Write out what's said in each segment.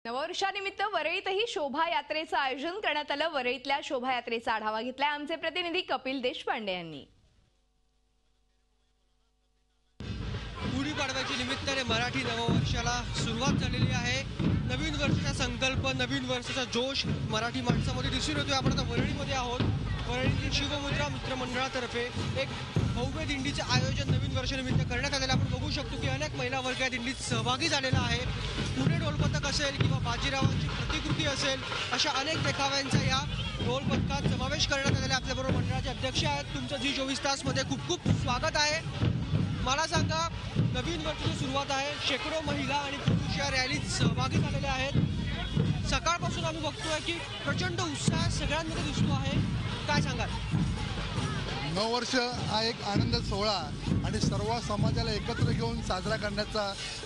नववर्षानिमित्त वरळीतही शोभायात्रेचं आयोजन करण्यात आलं। वरळीतल्या शोभायात्रेचा आढावा घेतलाय आमचे प्रतिनिधी कपिल देशपांडे यांनी। गुढीपाडव्याच्या निमित्ताने मराठी नववर्षाला सुरुवात झालेली आहे। नवीन वर्षाचा संकल्प, नवीन वर्षाचा जोश मराठी माणसामध्ये दिसून येतोय। आपण आता वरळीमध्ये आहोत। वरळीतील शिवमुद्रा मित्रमंडळातर्फे एक भव्य दिंडीचे आयोजन नवीन वर्षानिमित्त करण्यात आलेलं आपण बघू शकतो की अनेक महिला वर्ग या दिंडीत सहभागी झालेला आहे। पुणे ढोलपथक असेल किंवा बाजीरावांची प्रतिकृती असेल, अशा अनेक देखाव्यांचा या ढोलपथकात समावेश करण्यात आलेला। आपल्याबरोबर मंडळाचे अध्यक्ष आहेत। तुमचं झी24 तासमध्ये खूप खूप स्वागत आहे। मला सांगा, नवीन वर्षाची सुरुवात आहे, शेकडो महिला आणि पुरुष या रॅलीत सहभागी झालेले आहेत। सकाळपासून आम्ही बघतोय की प्रचंड उत्साह सगळ्यांमध्ये दिसतो आहे। काय सांगाल? नववर्ष हा एक आनंद सोहळा आणि सर्व समाजाला एकत्र घेऊन साजरा करण्याचा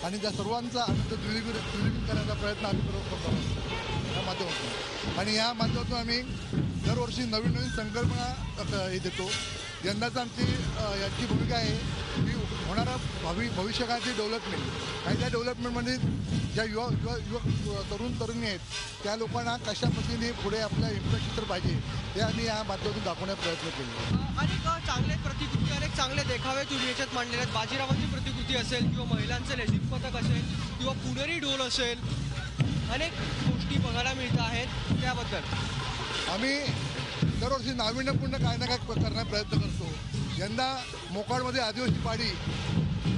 आणि त्या सर्वांचा आनंद द्विगुणित करण्याचा प्रयत्न आम्ही करत आहोत या माध्यमातून। आणि या माध्यमातून आम्ही दरवर्षी नवीन नवीन संकल्पना हे देतो। यंदाच आमची याची भूमिका आहे की होणारा भविष्यकाळाची डेव्हलपमेंट आणि त्या डेव्हलपमेंटमध्ये ज्या तरुण तरुणी आहेत त्या लोकांना कशा पद्धतीने पुढे आपल्या इन्फ्रास्ट्रक्चर पाहिजे हे आम्ही या माध्यमातून दाखवण्याचा प्रयत्न केला। अनेक चांगले प्रतिकृती, अनेक चांगले देखावे तुम्ही याच्यात मांडलेले आहेत। बाजीरावांची प्रतिकृती असेल किंवा महिलांचं लेझिम पथक असेल किंवा पुणेरी ढोल असेल, अनेक गोष्टी बघायला मिळत आहेत। त्याबद्दल आम्ही दरवर्षी नाविन्यपूर्ण काय ना काय करण्याचा प्रयत्न करतो। यंदा मोकाडमध्ये आदिवासी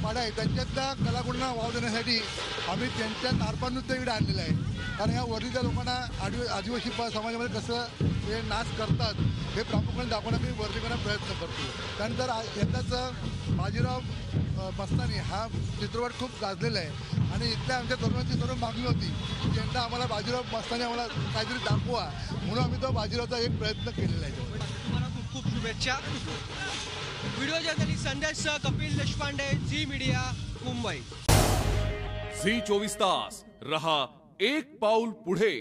पाडा आहे, त्यांच्यातल्या कलागुणांना वाव देण्यासाठी आम्ही त्यांच्या तारपा नृत्य इकडे आणलेलं आहे। कारण ह्या वरळीच्या लोकांना आदिवासी समाजामध्ये कसं हे नाच करतात हे प्रामुख्याने दाखवण्याचा मी वर्धीकरण्याचा प्रयत्न करतो। त्यानंतर यंदाचं बाजीराव मस्तानी हा चित्रपट खूप गाजलेला आहे आणि इथल्या आमच्या तरुणांची सर्व मागणी होती की यंदा आम्हाला बाजीराव मस्तानी आम्हाला काहीतरी दाखवा, म्हणून आम्ही तो बाजीरावचा एक प्रयत्न केलेला आहे। तुम्हाला खूप खूप शुभेच्छा। व्हिडिओ जर्नलिस्ट संदेशसह कपिल देशपांडे, झी मीडिया, मुंबई। झी24 तास रहा एक पाऊल पुढे।